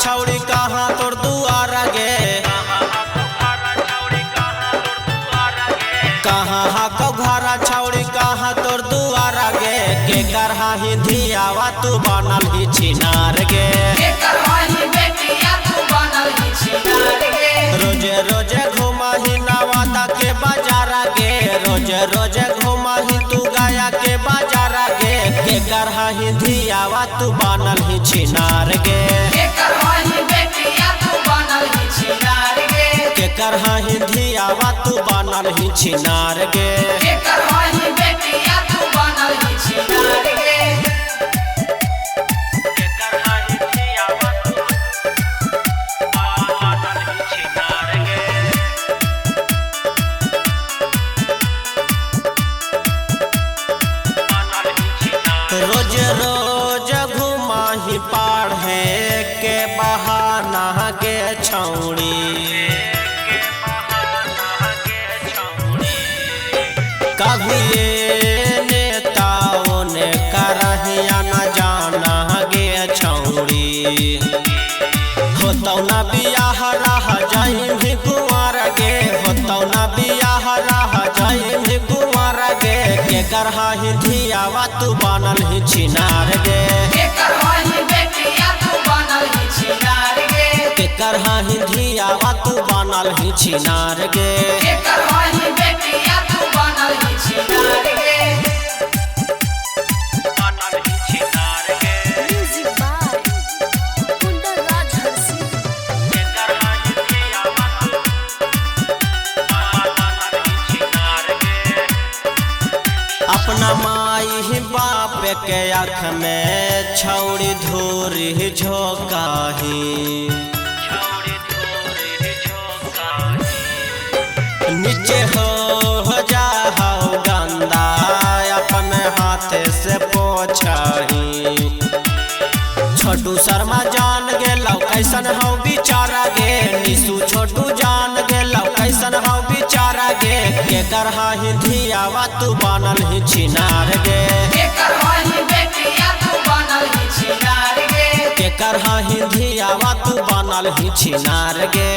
छौड़ी कहाँ तोर दुआरा गे, कहाँ हाको घरा छौड़ी कहाँ तोर दुआरा गे। के करहा ही धियावा तू बनल ही छिनार गे, रोजे रोजे घुमा ही नवादा के बाजारा गे, रोजे रोजे घुमा ही तू गया के बाजारा गे। के करहा ही धियावा तू बनल ही छिनार गे, के करहा ही धियावा तू बनल ही छिनार गे। रोज रोज घुमा ही पढ़े के बहाना गे छौड़ी, कभी नेताओं ने करहिया न जाना गे छौड़ी। होतौ न बियाह रह जाई भी कुंवर गे, होतौ न बियाह रह जाई भी कुंवर गे। के करहा ही धियावा तू बनल ही छिनार गे, के करहा ही धियावा तू बनल ही छिनार गे। अपना माई ही बाप के आँख में छौड़ी धूरी झोंकाही, नीचे हो जा गंदा अपने हाथ से पोछही। छोटू शर्मा जान गेलौ कैसन हौ बिचारा गे, निशु छोटू जान गेलौ कैसन हौ बिचारा गे। के करहा ही धियावा तू बनल ही छिनार गे, के करहा ही धियावा तू बनल ही छिनार गे।